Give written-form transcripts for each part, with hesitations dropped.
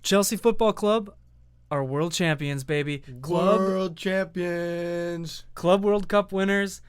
Chelsea Football Club are world champions, baby. World champions. Club World Cup winners.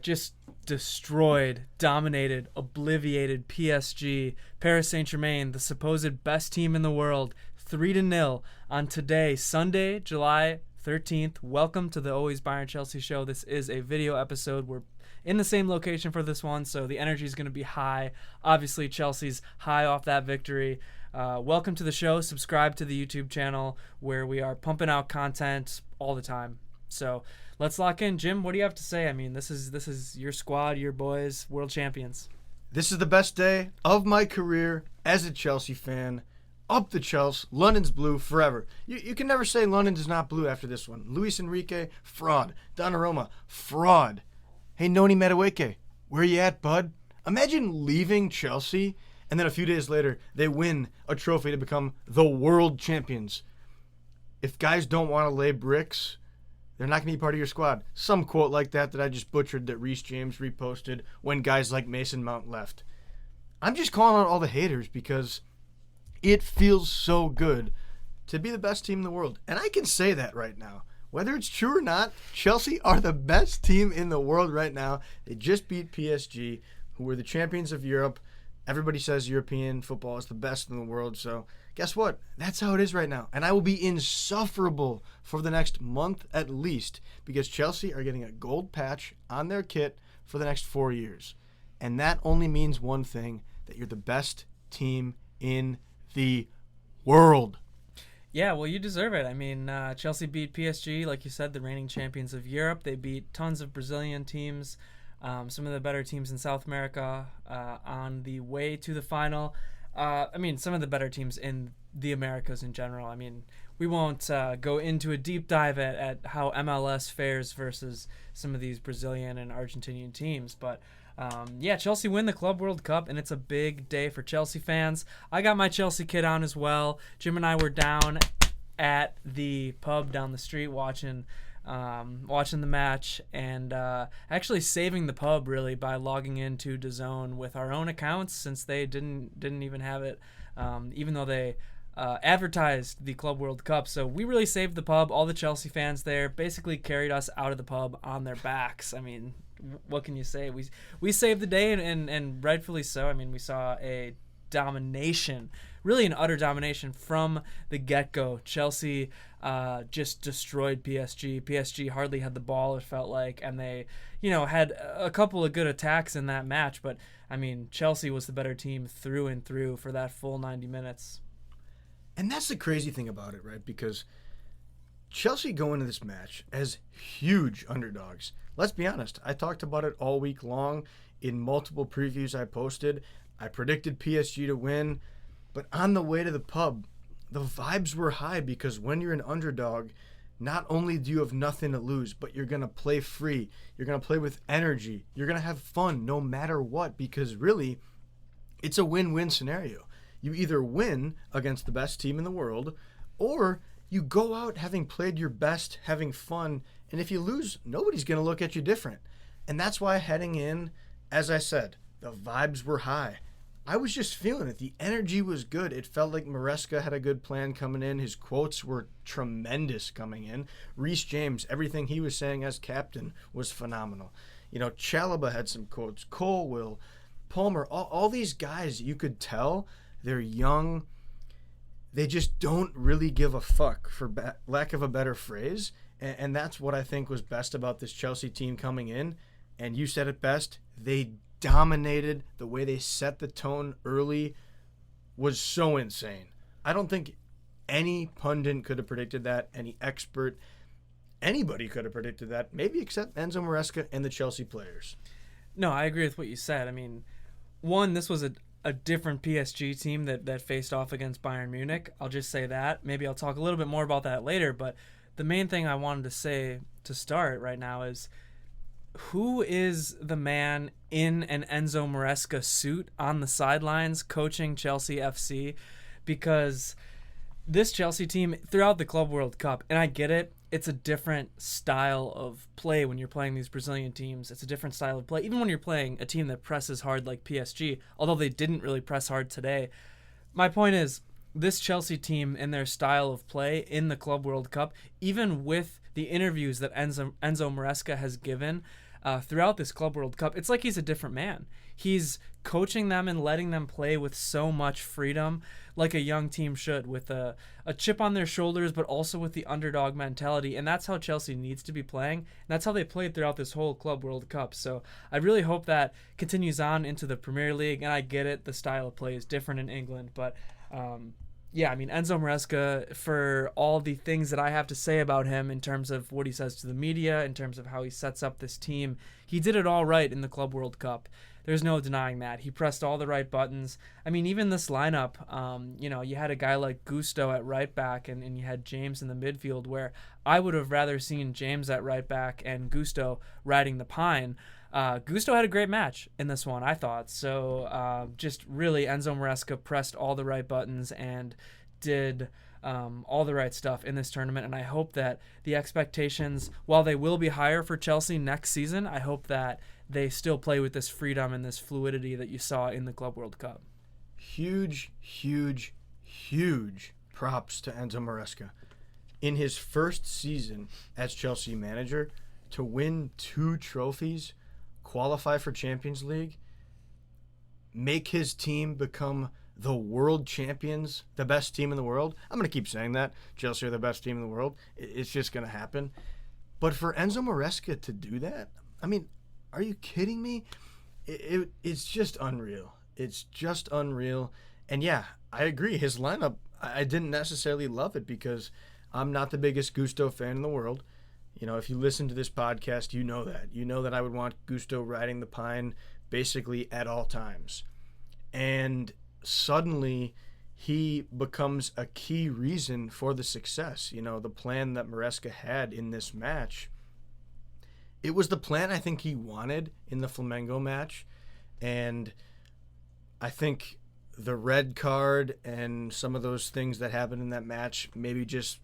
Just destroyed, dominated, obliviated PSG. Paris Saint-Germain, the supposed best team in the world, 3-0 on today, Sunday, July 13th. Welcome to the Always Bayern Chelsea show. This is a video episode. We're in the same location for this one, so the energy is going to be high. Obviously, Chelsea's high off that victory. Welcome to the show. Subscribe to the YouTube channel where we are pumping out content all the time. So let's lock in. Jim, what do you have to say? I mean, this is your squad, your boys, world champions. This is the best day of my career as a Chelsea fan. Up the Chelsea. London's blue forever. You can never say London is not blue after this one. Luis Enrique, fraud. Donnarumma, fraud. Hey, Noni Madueke, where you at, bud? Imagine leaving Chelsea and then a few days later they win a trophy to become the world champions. If guys don't want to lay bricks, they're not going to be part of your squad. Some quote like that I just butchered that Reece James reposted when guys like Mason Mount left. I'm just calling out all the haters because it feels so good to be the best team in the world. And I can say that right now. Whether it's true or not, Chelsea are the best team in the world right now. They just beat PSG, who were the champions of Europe. Everybody says European football is the best in the world. So guess what? That's how it is right now. And I will be insufferable for the next month at least because Chelsea are getting a gold patch on their kit for the next 4 years. And that only means one thing, that you're the best team in the world. Yeah, well, you deserve it. I mean, Chelsea beat PSG, like you said, the reigning champions of Europe. They beat tons of Brazilian teams, some of the better teams in South America on the way to the final. Some of the better teams in the Americas in general. I mean, we won't go into a deep dive at how MLS fares versus some of these Brazilian and Argentinian teams, but Chelsea win the Club World Cup, and it's a big day for Chelsea fans. I got my Chelsea kit on as well. Jim and I were down at the pub down the street watching the match, and actually saving the pub really by logging into DAZN with our own accounts since they didn't even have it, even though they advertised the Club World Cup. So we really saved the pub. All the Chelsea fans there basically carried us out of the pub on their backs. I mean, what can you say? We saved the day, and rightfully so. I mean, we saw a domination, really an utter domination from the get-go. Chelsea just destroyed PSG. PSG hardly had the ball, it felt like, and they, had a couple of good attacks in that match. But, I mean, Chelsea was the better team through and through for that full 90 minutes. And that's the crazy thing about it, right? Because Chelsea go into this match as huge underdogs. Let's be honest. I talked about it all week long in multiple previews I posted. I predicted PSG to win. But on the way to the pub, the vibes were high because when you're an underdog, not only do you have nothing to lose, but you're going to play free. You're going to play with energy. You're going to have fun no matter what because really, it's a win-win scenario. You either win against the best team in the world or you go out having played your best, having fun, and if you lose, nobody's going to look at you different. And that's why heading in, as I said, the vibes were high. I was just feeling it. The energy was good. It felt like Maresca had a good plan coming in. His quotes were tremendous coming in. Reece James, everything he was saying as captain was phenomenal. Chalobah had some quotes. Colwill, Palmer, all these guys, you could tell they're young. They just don't really give a fuck, for lack of a better phrase. And that's what I think was best about this Chelsea team coming in. And you said it best. They dominated. The way they set the tone early was so insane. I don't think any pundit could have predicted that. Any expert, anybody could have predicted that. Maybe except Enzo Maresca and the Chelsea players. No, I agree with what you said. I mean, one, this was a different PSG team that faced off against Bayern Munich. I'll just say that. Maybe I'll talk a little bit more about that later, but the main thing I wanted to say to start right now is who is the man in an Enzo Maresca suit on the sidelines coaching Chelsea FC? Because this Chelsea team throughout the Club World Cup, and I get it, it's a different style of play when you're playing these Brazilian teams. It's a different style of play. Even when you're playing a team that presses hard like PSG, although they didn't really press hard today. My point is, this Chelsea team and their style of play in the Club World Cup, even with the interviews that Enzo Maresca has given throughout this Club World Cup, it's like he's a different man. He's coaching them and letting them play with so much freedom, like a young team should, with a chip on their shoulders, but also with the underdog mentality. And that's how Chelsea needs to be playing. And that's how they played throughout this whole Club World Cup. So I really hope that continues on into the Premier League. And I get it, the style of play is different in England, but yeah, I mean, Enzo Maresca, for all the things that I have to say about him in terms of what he says to the media, in terms of how he sets up this team, he did it all right in the Club World Cup. There's no denying that. He pressed all the right buttons. I mean, even this lineup, you had a guy like Gusto at right back and you had James in the midfield, where I would have rather seen James at right back and Gusto riding the pine. Gusto had a great match in this one, I thought. So just really, Enzo Maresca pressed all the right buttons and did all the right stuff in this tournament. And I hope that the expectations, while they will be higher for Chelsea next season, I hope that they still play with this freedom and this fluidity that you saw in the Club World Cup. Huge, huge, huge props to Enzo Maresca. In his first season as Chelsea manager, to win 2 trophies, qualify for Champions League, make his team become the world champions, the best team in the world. I'm going to keep saying that. Chelsea are the best team in the world. It's just going to happen. But for Enzo Maresca to do that, I mean, are you kidding me? It's just unreal. It's just unreal. And yeah, I agree. His lineup, I didn't necessarily love it because I'm not the biggest Gusto fan in the world. You know, if you listen to this podcast, you know that. You know that I would want Gusto riding the pine basically at all times. And suddenly he becomes a key reason for the success. You know, the plan that Maresca had in this match, it was the plan I think he wanted in the Flamengo match. And I think the red card and some of those things that happened in that match maybe just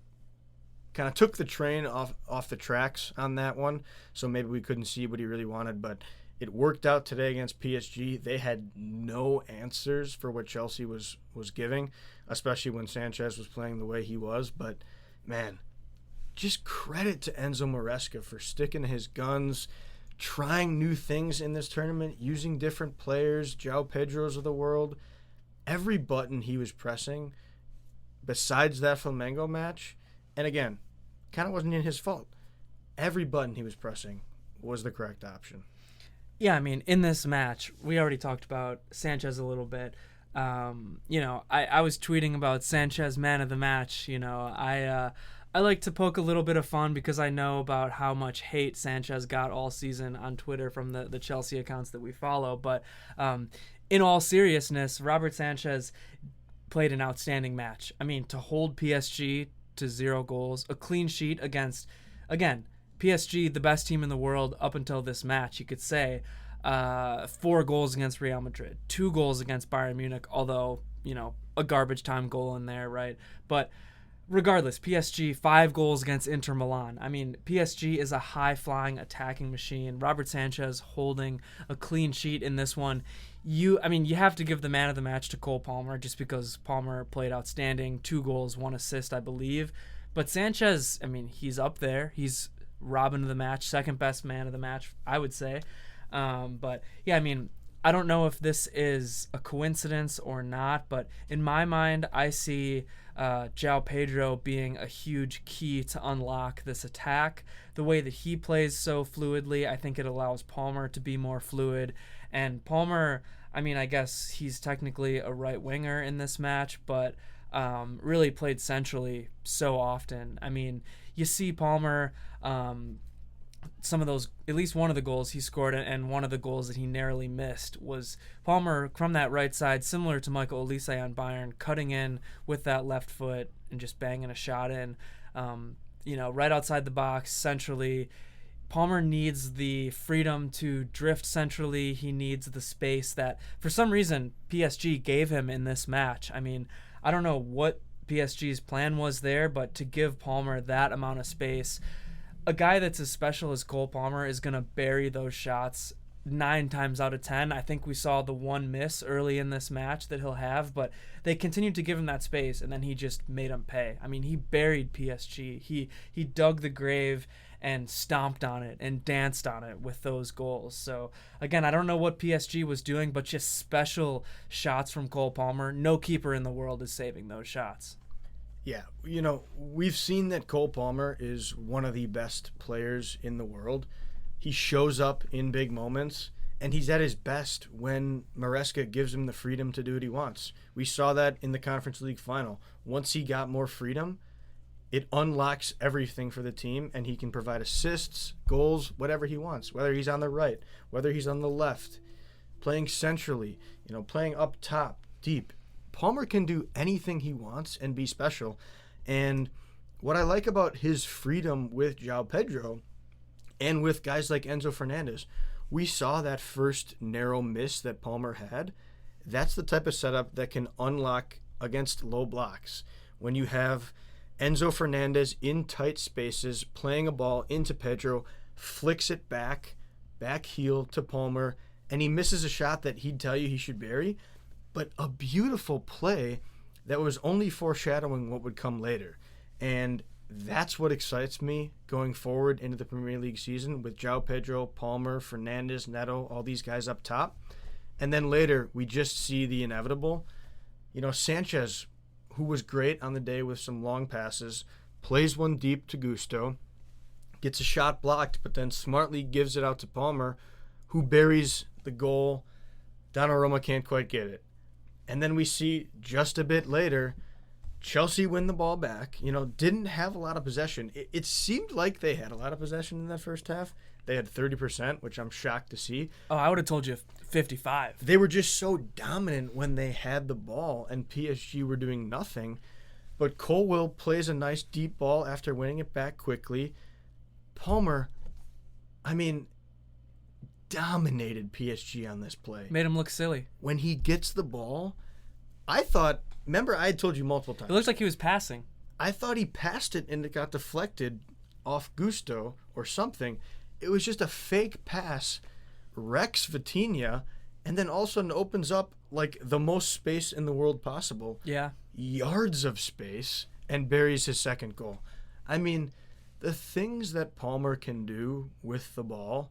kind of took the train off the tracks on that one. So maybe we couldn't see what he really wanted, but it worked out today against PSG. They had no answers for what Chelsea was giving, especially when Sanchez was playing the way he was. But, man, just credit to Enzo Maresca for sticking to his guns, trying new things in this tournament, using different players, Joao Pedro's of the world. Every button he was pressing, besides that Flamengo match, and again, kind of wasn't his fault. Every button he was pressing was the correct option. Yeah, I mean, in this match, we already talked about Sanchez a little bit. I was tweeting about Sanchez man of the match. You know, I like to poke a little bit of fun because I know about how much hate Sanchez got all season on Twitter from the Chelsea accounts that we follow. But in all seriousness, Robert Sanchez played an outstanding match. I mean, to hold PSG to 0 goals, a clean sheet against, again, PSG, the best team in the world up until this match, you could say. 4 goals against Real Madrid, 2 goals against Bayern Munich, although, you know, a garbage time goal in there, right? But regardless, PSG, 5 goals against Inter Milan. I mean, PSG is a high-flying attacking machine. Robert Sanchez holding a clean sheet in this one. You have to give the man of the match to Cole Palmer just because Palmer played outstanding. 2 goals, 1 assist, I believe. But Sanchez, I mean, he's up there. He's Robin of the match, second best man of the match, I would say. But yeah, I mean, I don't know if this is a coincidence or not, but in my mind, I see Joao Pedro being a huge key to unlock this attack. The way that he plays so fluidly, I think it allows Palmer to be more fluid. And Palmer, I mean, I guess he's technically a right winger in this match, but really played centrally so often. I mean, you see Palmer, some of those, at least one of the goals he scored and one of the goals that he narrowly missed was Palmer from that right side, similar to Michael Olise on Bayern, cutting in with that left foot and just banging a shot in, right outside the box, centrally. Palmer needs the freedom to drift centrally. He needs the space that, for some reason, PSG gave him in this match. I mean, I don't know what PSG's plan was there, but to give Palmer that amount of space, a guy that's as special as Cole Palmer is going to bury those shots 9 times out of 10. I think we saw the one miss early in this match that he'll have, but they continued to give him that space, and then he just made him pay. I mean, he buried PSG. He dug the grave and stomped on it and danced on it with those goals. So, again, I don't know what PSG was doing, but just special shots from Cole Palmer. No keeper in the world is saving those shots. Yeah, we've seen that Cole Palmer is one of the best players in the world. He shows up in big moments, and he's at his best when Maresca gives him the freedom to do what he wants. We saw that in the Conference League final. Once he got more freedom, it unlocks everything for the team, and he can provide assists, goals, whatever he wants, whether he's on the right, whether he's on the left, playing centrally, playing up top, deep. Palmer can do anything he wants and be special. And what I like about his freedom with Joao Pedro and with guys like Enzo Fernandez, we saw that first narrow miss that Palmer had. That's the type of setup that can unlock against low blocks. When you have Enzo Fernandez in tight spaces, playing a ball into Pedro, flicks it back heel to Palmer, and he misses a shot that he'd tell you he should bury, but a beautiful play that was only foreshadowing what would come later. And that's what excites me going forward into the Premier League season with Joao Pedro, Palmer, Fernandez, Neto, all these guys up top. And then later, we just see the inevitable. Sanchez, who was great on the day with some long passes, plays one deep to Gusto, gets a shot blocked, but then smartly gives it out to Palmer, who buries the goal. Donnarumma can't quite get it. And then we see just a bit later, Chelsea win the ball back. Didn't have a lot of possession. It seemed like they had a lot of possession in that first half. They had 30%, which I'm shocked to see. Oh, I would have told you 55. They were just so dominant when they had the ball, and PSG were doing nothing. But Colwill plays a nice deep ball after winning it back quickly. Palmer, dominated PSG on this play. Made him look silly. When he gets the ball, I thought, remember I had told you multiple times. It looks like he was passing. I thought he passed it and it got deflected off Gusto or something. It was just a fake pass, wrecks Vitinha, and then all of a sudden opens up like the most space in the world possible. Yeah. Yards of space, and buries his second goal. The things that Palmer can do with the ball,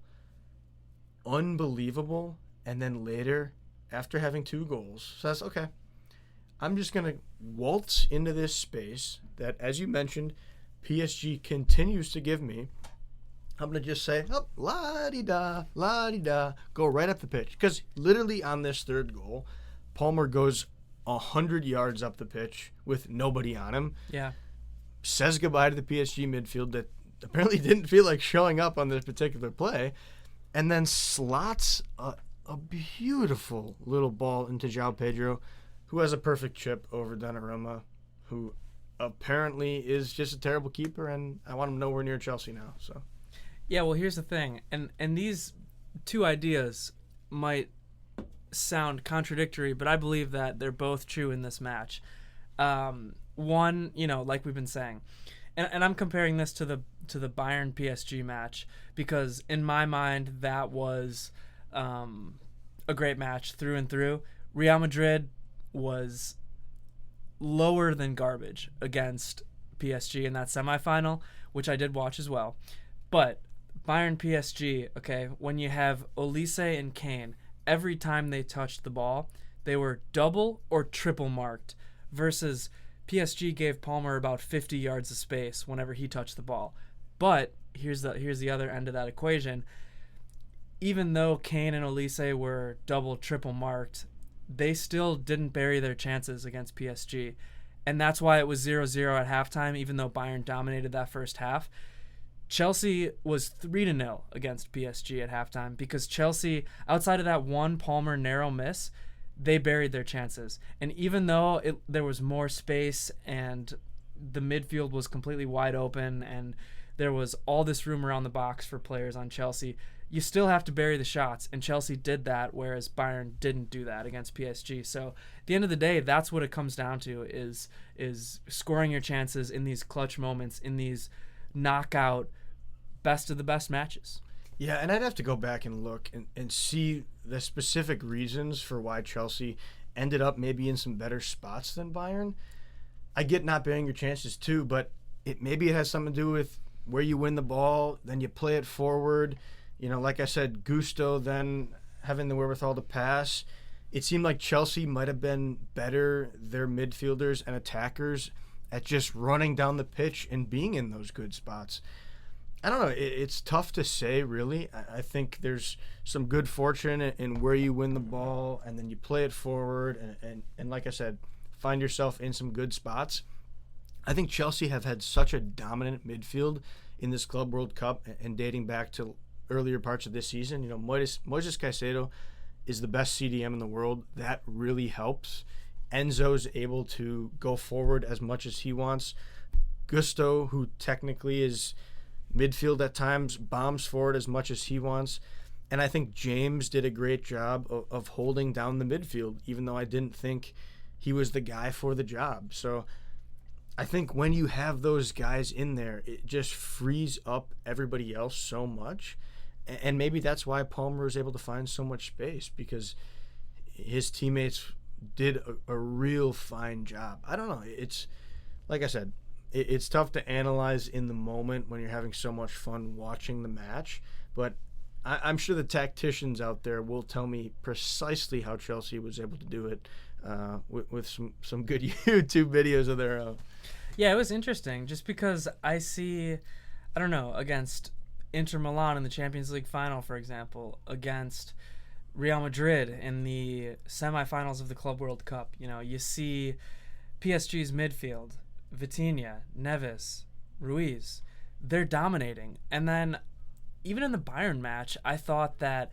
unbelievable. And then later, after having 2 goals, says, okay, I'm just going to waltz into this space that, as you mentioned, PSG continues to give me. I'm going to just say, la-di-da, la-di-da, go right up the pitch. Because literally on this third goal, Palmer goes 100 yards up the pitch with nobody on him. Yeah. Says goodbye to the PSG midfield that apparently didn't feel like showing up on this particular play. And then slots a beautiful little ball into Joao Pedro, who has a perfect chip over Donnarumma, who apparently is just a terrible keeper, and I want him nowhere near Chelsea now. So, yeah, well, here's the thing, and these 2 ideas might sound contradictory, but I believe that they're both true in this match. One, like we've been saying, and I'm comparing this to the Bayern PSG match because in my mind that was a great match through and through. Real Madrid was lower than garbage against PSG in that semifinal, which I did watch as well. But Bayern PSG, okay, when you have Olise and Kane, every time they touched the ball, they were double or triple marked versus PSG gave Palmer about 50 yards of space whenever he touched the ball. But here's the other end of that equation. Even though Kane and Olise were double, triple marked, they still didn't bury their chances against PSG. And that's why it was 0-0 at halftime, even though Bayern dominated that first half. Chelsea was 3-0 against PSG at halftime because Chelsea, outside of that one Palmer narrow miss, they buried their chances. And even though there was more space and the midfield was completely wide open and there was all this room around the box for players on Chelsea, you still have to bury the shots, and Chelsea did that, whereas Bayern didn't do that against PSG. So at the end of the day, that's what it comes down to is scoring your chances in these clutch moments, in these knockout best of the best matches. Yeah, and I'd have to go back and look and see the specific reasons for why Chelsea ended up maybe in some better spots than Bayern. I get not bearing your chances too, but maybe it has something to do with where you win the ball, then you play it forward. Like I said, Gusto then having the wherewithal to pass. It seemed like Chelsea might have been better, their midfielders and attackers, at just running down the pitch and being in those good spots. I don't know. It's tough to say, really. I think there's some good fortune in where you win the ball and then you play it forward and like I said, find yourself in some good spots. I think Chelsea have had such a dominant midfield in this Club World Cup and dating back to earlier parts of this season. Moises Caicedo is the best CDM in the world. That really helps. Enzo's able to go forward as much as he wants. Gusto, who technically is midfield at times, bombs forward as much as he wants. And I think James did a great job of holding down the midfield, even though I didn't think he was the guy for the job. So I think when you have those guys in there, it just frees up everybody else so much. And maybe that's why Palmer was able to find so much space, because his teammates did a real fine job. I don't know. It's, like I said, it's tough to analyze in the moment when you're having so much fun watching the match. But I'm sure the tacticians out there will tell me precisely how Chelsea was able to do it with some good YouTube videos of their own. Yeah, it was interesting just because I see, I don't know, against Inter Milan in the Champions League final, for example, against Real Madrid in the semifinals of the Club World Cup. You see PSG's midfield, Vitinha, Neves, Ruiz, they're dominating. And then even in the Bayern match, I thought that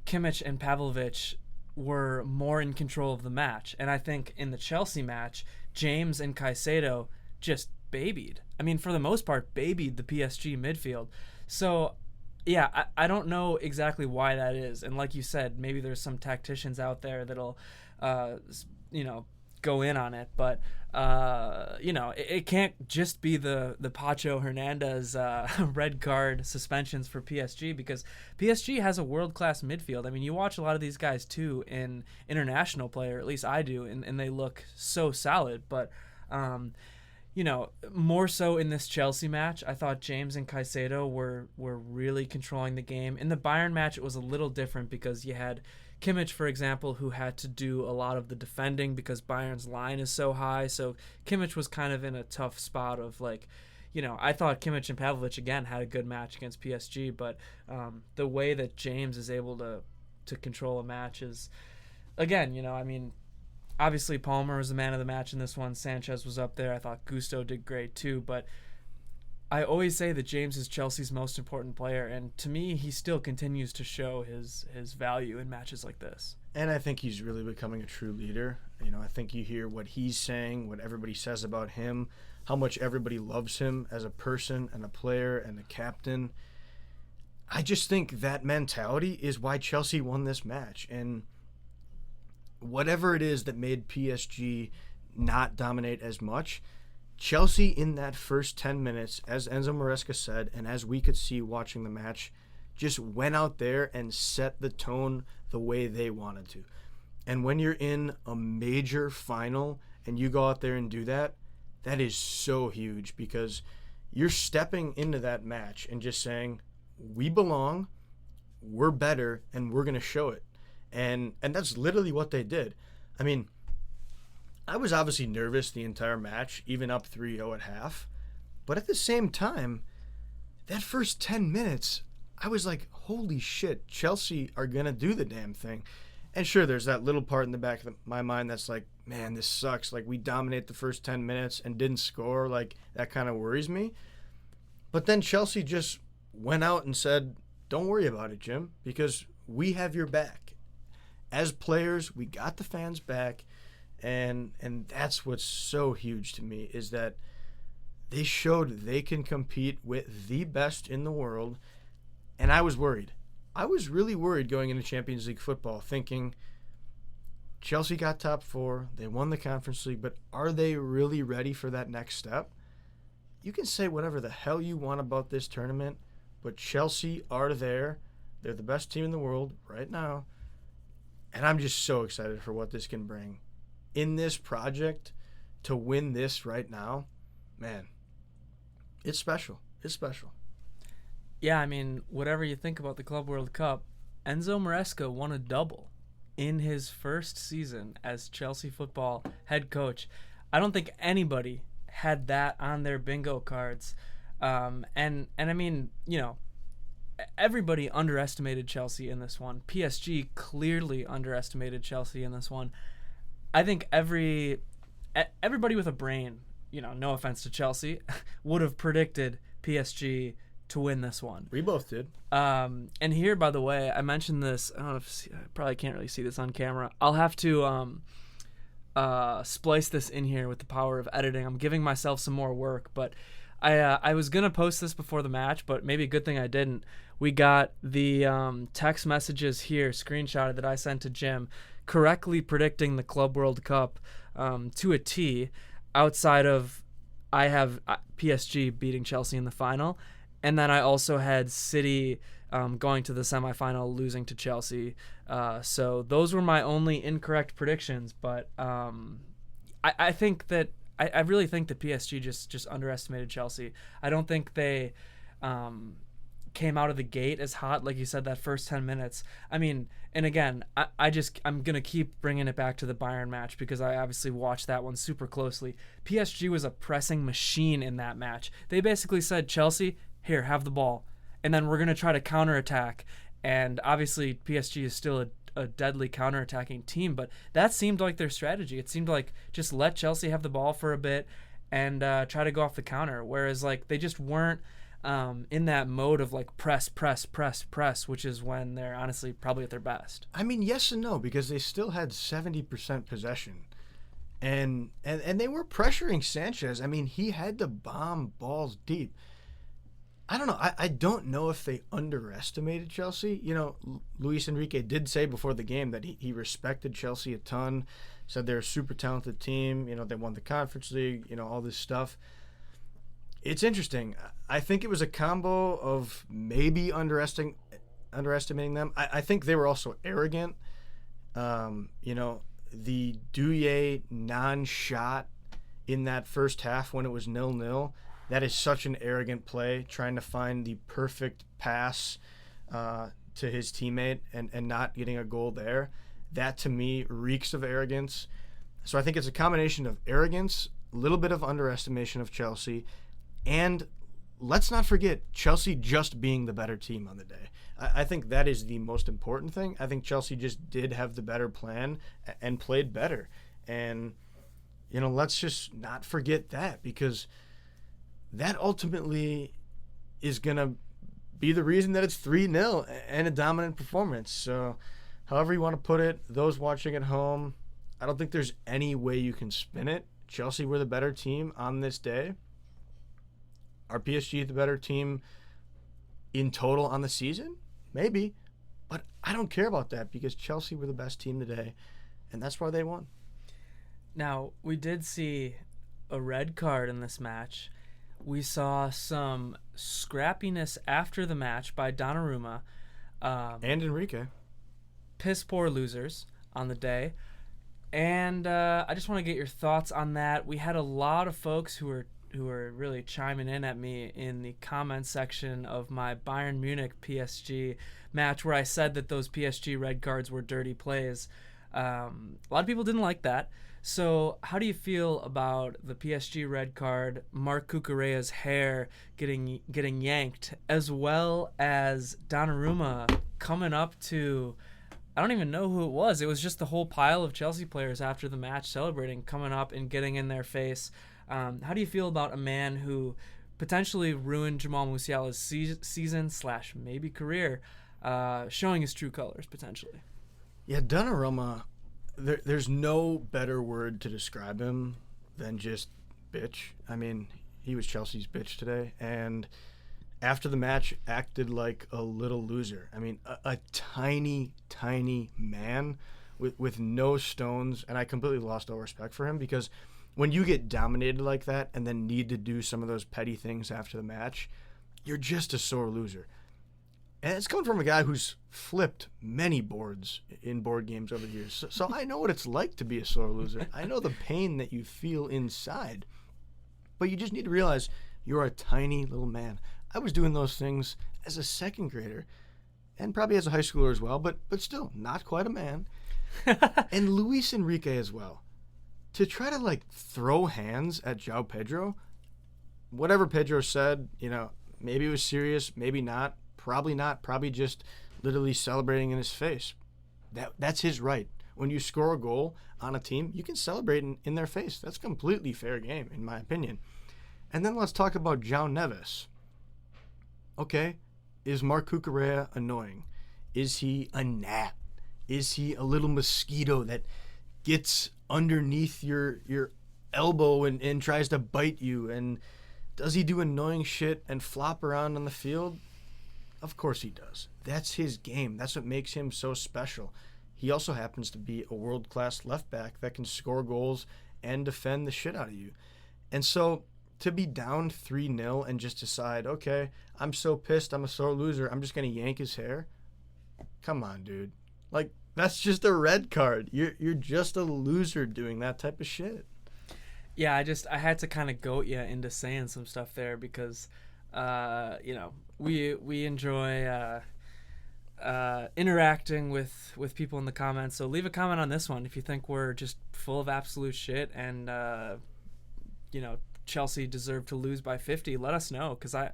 Kimmich and Pavlovic were more in control of the match. And I think in the Chelsea match, James and Caicedo just babied. I mean, for the most part, babied the PSG midfield. So, yeah, I don't know exactly why that is. And like you said, maybe there's some tacticians out there that'll, go in on it. But, it can't just be the Pacho Hernandez red card suspensions for PSG, because PSG has a world-class midfield. I mean, you watch a lot of these guys, too, in international play, or at least I do, and they look so solid. But, more so in this Chelsea match, I thought James and Caicedo were really controlling the game. In the Bayern match, it was a little different because you had Kimmich, for example, who had to do a lot of the defending because Bayern's line is so high. So Kimmich was kind of in a tough spot of I thought Kimmich and Pavlovic, again, had a good match against PSG, but the way that James is able to control a match is, again, obviously, Palmer was the man of the match in this one. Sanchez was up there. I thought Gusto did great too. But I always say that James is Chelsea's most important player. And to me, he still continues to show his value in matches like this. And I think he's really becoming a true leader. I think you hear what he's saying, what everybody says about him, how much everybody loves him as a person and a player and a captain. I just think that mentality is why Chelsea won this match. And whatever it is that made PSG not dominate as much, Chelsea in that first 10 minutes, as Enzo Maresca said, and as we could see watching the match, just went out there and set the tone the way they wanted to. And when you're in a major final and you go out there and do that, that is so huge, because you're stepping into that match and just saying, we belong, we're better, and we're going to show it. And that's literally what they did. I mean, I was obviously nervous the entire match, even up 3-0 at half. But at the same time, that first 10 minutes, I was like, holy shit, Chelsea are going to do the damn thing. And sure, there's that little part in the back of my mind that's like, man, this sucks. Like, we dominate the first 10 minutes and didn't score. Like, that kind of worries me. But then Chelsea just went out and said, don't worry about it, Jim, because we have your back. As players, we got the fans back, and that's what's so huge to me, is that they showed they can compete with the best in the world, and I was worried. I was really worried going into Champions League football, thinking Chelsea got top 4, they won the Conference League, but are they really ready for that next step? You can say whatever the hell you want about this tournament, but Chelsea are there. They're the best team in the world right now. And I'm just so excited for what this can bring. In this project, to win this right now, man, it's special. It's special. Yeah, I mean, whatever you think about the Club World Cup, Enzo Maresca won a double in his first season as Chelsea football head coach. I don't think anybody had that on their bingo cards. And I mean, everybody underestimated Chelsea in this one. PSG clearly underestimated Chelsea in this one. I think everybody with a brain, no offense to Chelsea, would have predicted PSG to win this one. We both did. And here, by the way, I mentioned this. I don't know if I probably can't really see this on camera. I'll have to splice this in here with the power of editing. I'm giving myself some more work, but I was gonna post this before the match, but maybe a good thing I didn't. We got the text messages here screenshotted that I sent to Jim, correctly predicting the Club World Cup to a T. Outside of, I have PSG beating Chelsea in the final, and then I also had City going to the semifinal, losing to Chelsea. So those were my only incorrect predictions. But I think that I really think that PSG just underestimated Chelsea. I don't think they came out of the gate as hot, like you said, that first 10 minutes. I mean, and again, I'm going to keep bringing it back to the Bayern match because I obviously watched that one super closely. PSG was a pressing machine in that match. They basically said, Chelsea, here, have the ball. And then we're going to try to counterattack. And obviously PSG is still a deadly counterattacking team, but that seemed like their strategy. It seemed like just let Chelsea have the ball for a bit and try to go off the counter. Whereas like they just weren't in that mode of like press, which is when they're honestly probably at their best. I mean, yes and no, because they still had 70% possession. And they were pressuring Sanchez. I mean, he had to bomb balls deep. I don't know. I don't know if they underestimated Chelsea. Luis Enrique did say before the game that he respected Chelsea a ton, said they're a super talented team. They won the Conference League, all this stuff. It's interesting. I think it was a combo of maybe underestimating them. I think they were also arrogant. The Douye non-shot in that first half when it was 0-0, that is such an arrogant play, trying to find the perfect pass to his teammate and not getting a goal there. That, to me, reeks of arrogance. So I think it's a combination of arrogance, a little bit of underestimation of Chelsea, and let's not forget Chelsea just being the better team on the day. I think that is the most important thing. I think Chelsea just did have the better plan and played better. And, let's just not forget that, because that ultimately is going to be the reason that it's 3-0 and a dominant performance. So however you want to put it, those watching at home, I don't think there's any way you can spin it. Chelsea were the better team on this day. Are PSG the better team in total on the season? Maybe. But I don't care about that because Chelsea were the best team today, and that's why they won. Now, we did see a red card in this match. We saw some scrappiness after the match by Donnarumma. And Enrique. Piss poor losers on the day. And I just want to get your thoughts on that. We had a lot of folks who were really chiming in at me in the comment section of my Bayern Munich PSG match where I said that those PSG red cards were dirty plays. A lot of people didn't like that. So how do you feel about the PSG red card, Marc Cucurella's hair getting yanked, as well as Donnarumma coming up to, I don't even know who it was. It was just the whole pile of Chelsea players after the match celebrating, coming up and getting in their face. How do you feel about a man who potentially ruined Jamal Musiala's season / maybe career, showing his true colors potentially? Yeah, Donnarumma, there's no better word to describe him than just bitch. I mean, he was Chelsea's bitch today, and after the match acted like a little loser. I mean, a tiny, tiny man with no stones, and I completely lost all respect for him because when you get dominated like that and then need to do some of those petty things after the match, you're just a sore loser. And it's coming from a guy who's flipped many boards in board games over the years. So I know what it's like to be a sore loser. I know the pain that you feel inside. But you just need to realize you're a tiny little man. I was doing those things as a second grader and probably as a high schooler as well, but still not quite a man. And Luis Enrique as well. To try to throw hands at Joao Pedro, whatever Pedro said, maybe it was serious, maybe not. Probably not. Probably just literally celebrating in his face. That's his right. When you score a goal on a team, you can celebrate in their face. That's completely fair game, in my opinion. And then let's talk about Joao Neves. Okay, is Marc Cucurela annoying? Is he a gnat? Is he a little mosquito that gets underneath your elbow and tries to bite you? And does he do annoying shit and flop around on the field? Of course he does. That's his game. That's what makes him so special. He also happens to be a world-class left back that can score goals and defend the shit out of you. And so to be down 3-0 and just decide, okay, I'm so pissed, I'm a sore loser, I'm just going to yank his hair. Come on, dude. That's just a red card. You're just a loser doing that type of shit. Yeah, I had to kind of goat you into saying some stuff there because we enjoy interacting with people in the comments. So leave a comment on this one if you think we're just full of absolute shit and Chelsea deserved to lose by 50. Let us know, because I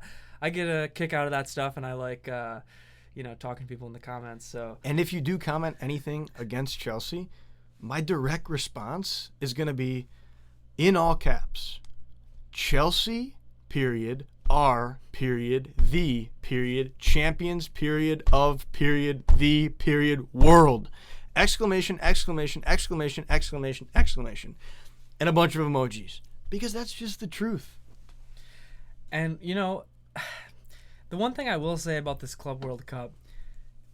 get a kick out of that stuff, and I like talking to people in the comments. So, and if you do comment anything against Chelsea, my direct response is going to be in all caps: Chelsea period are period the period champions period of period the period world! Exclamation, exclamation, exclamation, exclamation, exclamation, and a bunch of emojis, because that's just the truth. And the one thing I will say about this Club World Cup,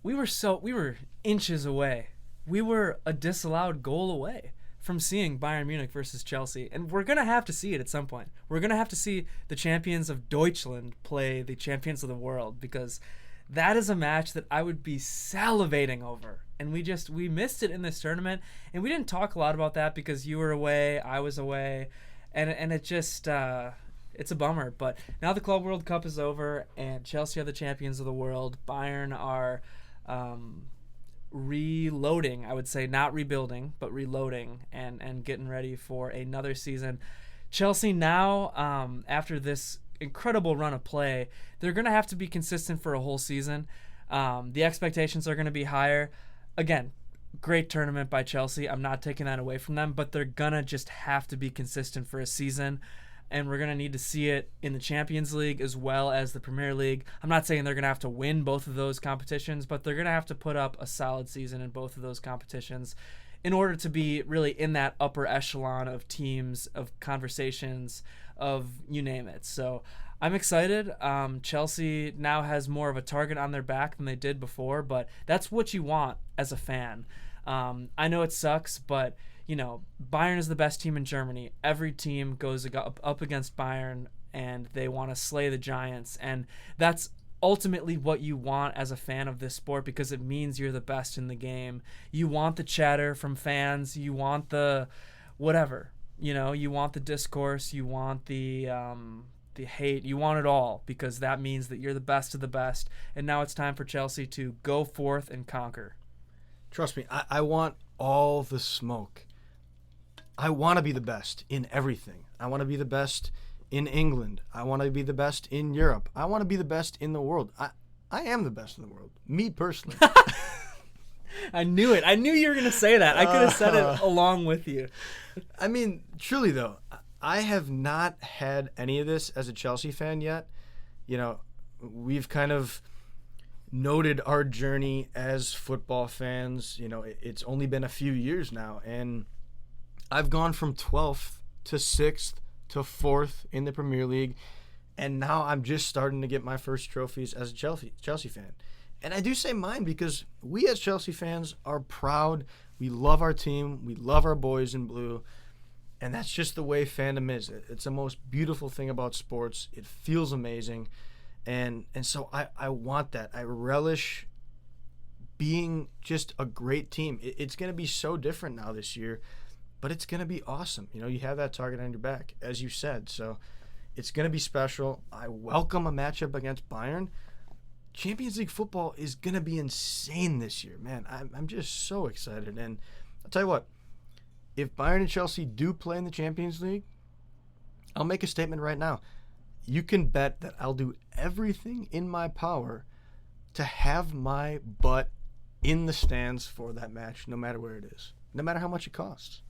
we were inches away. We were a disallowed goal away from seeing Bayern Munich versus Chelsea. And we're going to have to see it at some point. We're going to have to see the champions of Deutschland play the champions of the world, because that is a match that I would be salivating over. And we missed it in this tournament. And we didn't talk a lot about that because you were away, I was away. And it just... it's a bummer. But now the Club World Cup is over, and Chelsea are the champions of the world. Bayern are... reloading, I would say, not rebuilding, but reloading and getting ready for another season. Chelsea now, after this incredible run of play, they're going to have to be consistent for a whole season. The expectations are going to be higher. Again, great tournament by Chelsea. I'm not taking that away from them, but they're going to just have to be consistent for a season. And we're going to need to see it in the Champions League as well as the Premier League. I'm not saying they're going to have to win both of those competitions, but they're going to have to put up a solid season in both of those competitions in order to be really in that upper echelon of teams, of conversations, of you name it. So I'm excited. Chelsea now has more of a target on their back than they did before, but that's what you want as a fan. I know it sucks, but... Bayern is the best team in Germany. Every team goes up against Bayern, and they want to slay the giants. And that's ultimately what you want as a fan of this sport, because it means you're the best in the game. You want the chatter from fans. You want the whatever. You want the discourse. You want the hate. You want it all, because that means that you're the best of the best. And now it's time for Chelsea to go forth and conquer. Trust me, I want all the smoke. I want to be the best in everything. I want to be the best in England. I want to be the best in Europe. I want to be the best in the world. I am the best in the world. Me personally. I knew it. I knew you were going to say that. I could have said it along with you. I mean, truly though, I have not had any of this as a Chelsea fan yet. We've kind of noted our journey as football fans. It's only been a few years now, and I've gone from 12th to 6th to 4th in the Premier League, and now I'm just starting to get my first trophies as a Chelsea fan. And I do say mine because we as Chelsea fans are proud. We love our team. We love our boys in blue, and that's just the way fandom is. It's the most beautiful thing about sports. It feels amazing, And so I want that. I relish being just a great team. It's going to be so different now this year, but it's going to be awesome. You have that target on your back, as you said. So it's going to be special. I welcome a matchup against Bayern. Champions League football is going to be insane this year, man. I'm just so excited. And I'll tell you what, if Bayern and Chelsea do play in the Champions League, I'll make a statement right now. You can bet that I'll do everything in my power to have my butt in the stands for that match, no matter where it is, no matter how much it costs.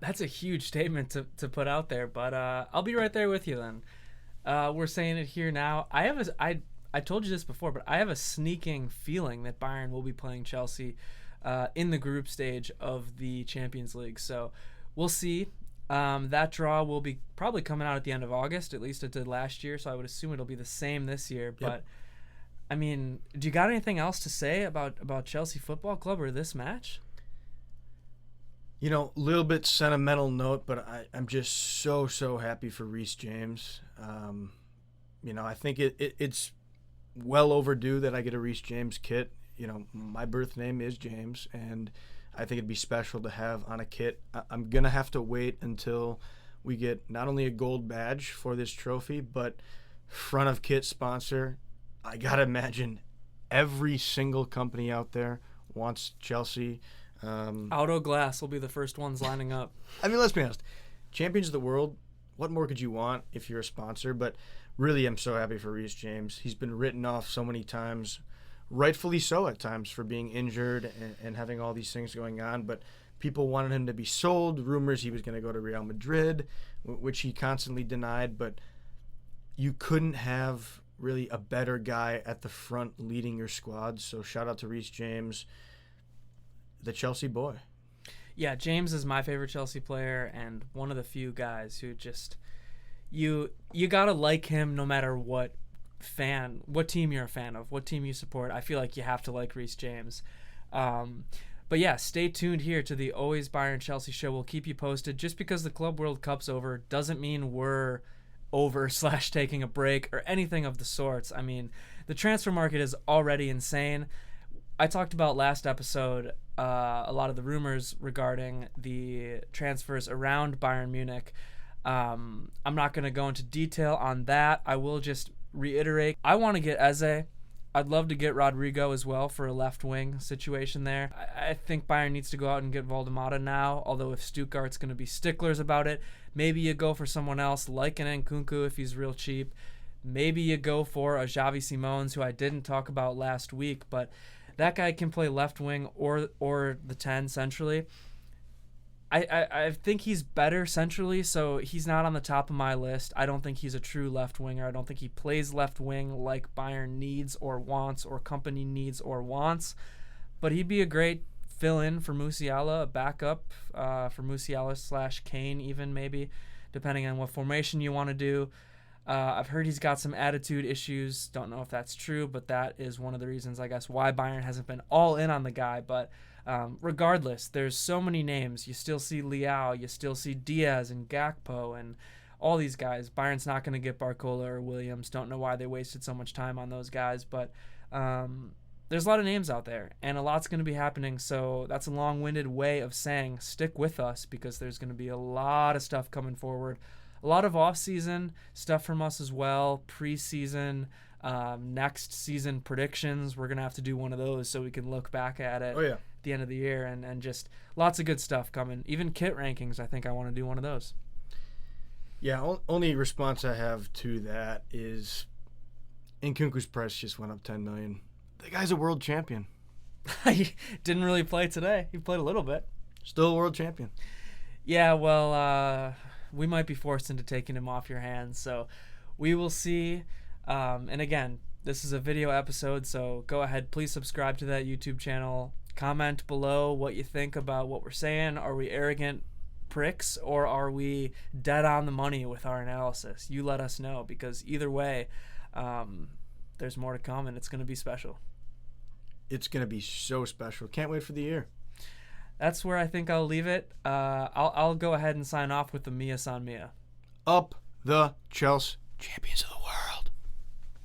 That's a huge statement to put out there, but I'll be right there with you then. We're saying it here now. I told you this before, but I have a sneaking feeling that Bayern will be playing Chelsea in the group stage of the Champions League. So we'll see. That draw will be probably coming out at the end of August, at least it did last year, so I would assume it'll be the same this year. But, Yep. I mean, do you got anything else to say about Chelsea Football Club or this match? A little bit sentimental note, but I'm just so happy for Reece James. I think it's well overdue that I get a Reece James kit. My birth name is James, and I think it'd be special to have on a kit. I'm going to have to wait until we get not only a gold badge for this trophy, but front of kit sponsor. I got to imagine every single company out there wants Chelsea. Auto Glass will be the first ones lining up. I mean, let's be honest. Champions of the world, what more could you want if you're a sponsor? But really, I'm so happy for Reece James. He's been written off so many times, rightfully so at times, for being injured and having all these things going on. But people wanted him to be sold. Rumors he was going to go to Real Madrid, which he constantly denied. But you couldn't have really a better guy at the front leading your squad. So shout out to Reece James, the Chelsea boy. Yeah, James is my favorite Chelsea player and one of the few guys who just you gotta like him no matter what team you're a fan of, what team you support. I feel like you have to like Reece James. But yeah, stay tuned here to the Always Bayern Chelsea show. We'll keep you posted. Just because the Club World Cup's over doesn't mean we're over / taking a break or anything of the sorts. I mean, the transfer market is already insane. I talked about last episode a lot of the rumors regarding the transfers around Bayern Munich. I'm not going to go into detail on that. I will just reiterate. I want to get Eze. I'd love to get Rodrigo as well for a left wing situation there. I think Bayern needs to go out and get Waldemata now, although if Stuttgart's going to be sticklers about it, maybe you go for someone else like an Nkunku if he's real cheap. Maybe you go for a Xavi Simons, who I didn't talk about last week, but that guy can play left wing or the 10 centrally. I think he's better centrally, so he's not on the top of my list. I don't think he's a true left winger. I don't think he plays left wing like Bayern needs or wants or company needs or wants. But he'd be a great fill-in for Musiala, a backup for Musiala / Kane even maybe, depending on what formation you want to do. I've heard he's got some attitude issues. Don't know if that's true, but that is one of the reasons, I guess, why Bayern hasn't been all in on the guy. But regardless, there's so many names. You still see Leao, you still see Diaz and Gakpo and all these guys. Bayern's not going to get Barcola or Williams. Don't know why they wasted so much time on those guys. But there's a lot of names out there, and a lot's going to be happening. So that's a long-winded way of saying stick with us, because there's going to be a lot of stuff coming forward. A lot of off-season stuff from us as well, preseason, next season predictions. We're going to have to do one of those so we can look back at it at the end of the year, and just lots of good stuff coming. Even kit rankings, I think I want to do one of those. Yeah, only response I have to that is Nkunku's price just went up $10 million. The guy's a world champion. He didn't really play today. He played a little bit. Still a world champion. Yeah, well, we might be forced into taking him off your hands, so we will see. And again, this is a video episode, so go ahead, please subscribe to that YouTube channel. Comment below what you think about what we're saying. Are we arrogant pricks, or are we dead on the money with our analysis? You let us know, because either way, there's more to come, and it's going to be special. It's going to be so special. Can't wait for the year. That's where I think I'll leave it. I'll go ahead and sign off with the Mia San Mia. Up the Chelsea, champions of the world.